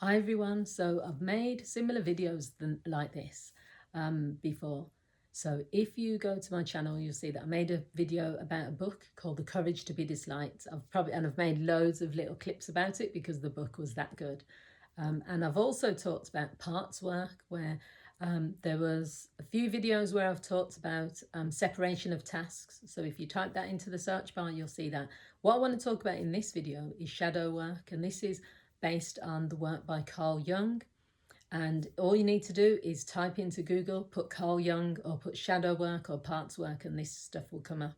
Hi everyone, so I've made similar videos like this before. So if you go to my channel, you'll see that I made a video about a book called The Courage to be Disliked. I've made loads of little clips about it because the book was that good. And I've also talked about parts work where there was a few videos where I've talked about separation of tasks. So if you type that into the search bar, you'll see that. What I want to talk about in this video is shadow work, and this is based on the work by Carl Jung. And all you need to do is type into Google, put Carl Jung or put shadow work or parts work, and this stuff will come up.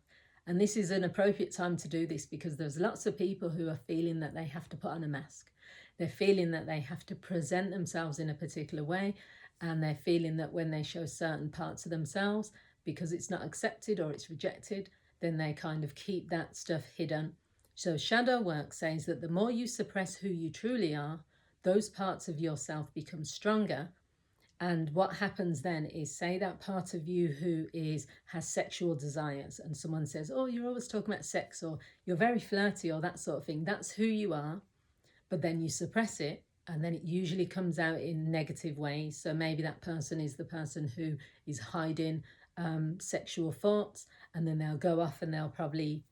And this is an appropriate time to do this because there's lots of people who are feeling that they have to put on a mask. They're feeling that they have to present themselves in a particular way, and they're feeling that when they show certain parts of themselves, because it's not accepted or it's rejected, then they kind of keep that stuff hidden. So shadow work says that the more you suppress who you truly are, those parts of yourself become stronger. And what happens then is, say that part of you who has sexual desires, and someone says, oh, you're always talking about sex, or you're very flirty, or that sort of thing. That's who you are, but then you suppress it, and then it usually comes out in negative ways. So maybe that person is the person who is hiding sexual thoughts, and then they'll go off and they'll probably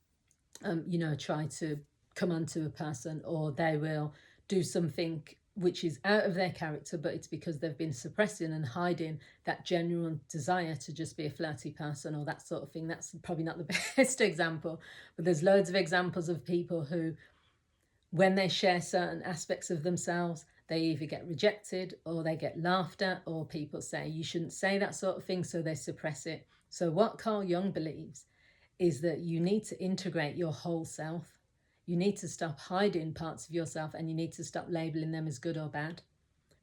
try to come onto a person, or they will do something which is out of their character, but it's because they've been suppressing and hiding that genuine desire to just be a flirty person or that sort of thing. That's probably not the best example, but there's loads of examples of people who, when they share certain aspects of themselves, they either get rejected or they get laughed at, or people say you shouldn't say that sort of thing, so they suppress it. So what Carl Jung believes is that you need to integrate your whole self. You need to stop hiding parts of yourself, and you need to stop labeling them as good or bad.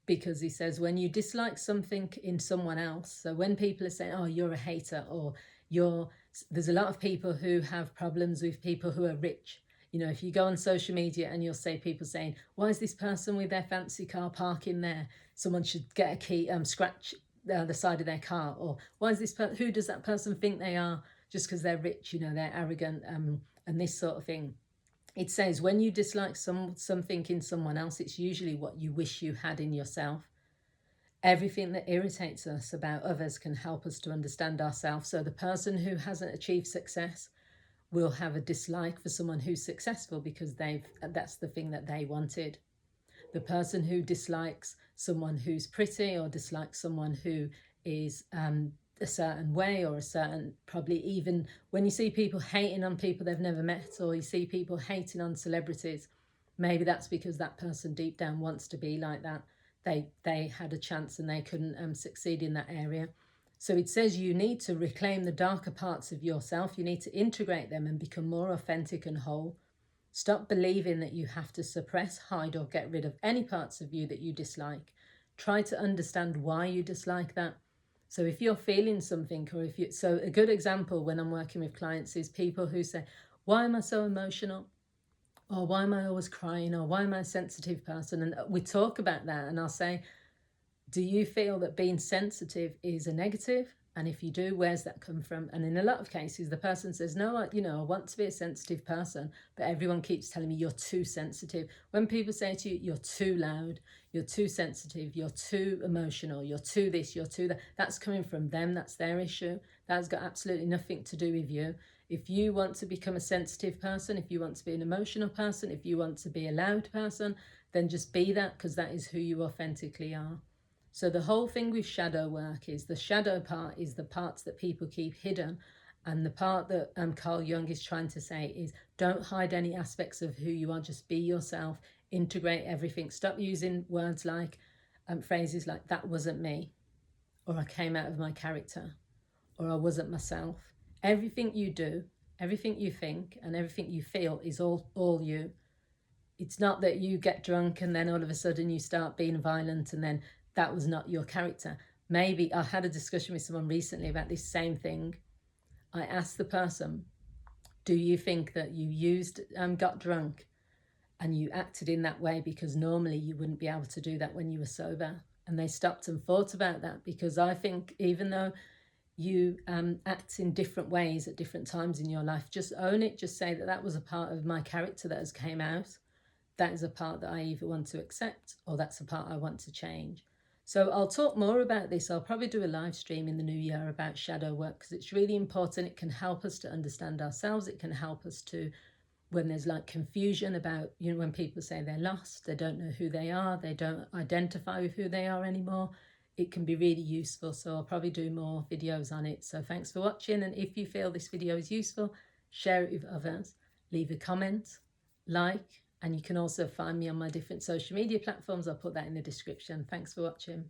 Because he says when you dislike something in someone else, so when people are saying, oh, you're a hater, or there's a lot of people who have problems with people who are rich. If you go on social media and you'll see people saying, why is this person with their fancy car parking there? Someone should get a key, scratch the side of their car. Or why is who does that person think they are just because they're rich? They're arrogant, and this sort of thing. It says when you dislike something in someone else, it's usually what you wish you had in yourself. Everything that irritates us about others can help us to understand ourselves. So the person who hasn't achieved success will have a dislike for someone who's successful because that's the thing that they wanted. The person who dislikes someone who's pretty, or dislikes someone who is a certain way, or a certain, probably even when you see people hating on people they've never met, or you see people hating on celebrities, maybe that's because that person deep down wants to be like that. They had a chance and they couldn't succeed in that area. So it says you need to reclaim the darker parts of yourself. You need to integrate them and become more authentic and whole. Stop believing that you have to suppress, hide, or get rid of any parts of you that you dislike. Try to understand why you dislike that. So if you're feeling something, or so a good example when I'm working with clients is people who say, why am I so emotional? Or why am I always crying? Or why am I a sensitive person? And we talk about that, and I'll say, do you feel that being sensitive is a negative? And if you do, where's that come from? And in a lot of cases, the person says, no, I want to be a sensitive person, but everyone keeps telling me you're too sensitive. When people say to you, you're too loud, you're too sensitive, you're too emotional, you're too this, you're too that, that's coming from them. That's their issue. That's got absolutely nothing to do with you. If you want to become a sensitive person, if you want to be an emotional person, if you want to be a loud person, then just be that, because that is who you authentically are. So the whole thing with shadow work is, the shadow part is the parts that people keep hidden. And the part that Carl Jung is trying to say is, don't hide any aspects of who you are, just be yourself, integrate everything. Stop using words like, phrases like, that wasn't me, or I came out of my character, or I wasn't myself. Everything you do, everything you think, and everything you feel is all you. It's not that you get drunk and then all of a sudden you start being violent and then that was not your character. Maybe I had a discussion with someone recently about this same thing. I asked the person, do you think that you got drunk and you acted in that way because normally you wouldn't be able to do that when you were sober? And they stopped and thought about that, because I think even though you act in different ways at different times in your life, just own it. Just say that was a part of my character that has came out. that is a part that I either want to accept or that's a part I want to change. So I'll talk more about this. I'll probably do a live stream in the new year about shadow work, because it's really important. It can help us to understand ourselves. It can help us to, when there's like confusion about, you know, when people say they're lost, they don't know who they are, they don't identify with who they are anymore, it can be really useful. So I'll probably do more videos on it. So thanks for watching. And if you feel this video is useful, share it with others, leave a comment, like, and you can also find me on my different social media platforms. I'll put that in the description. Thanks for watching.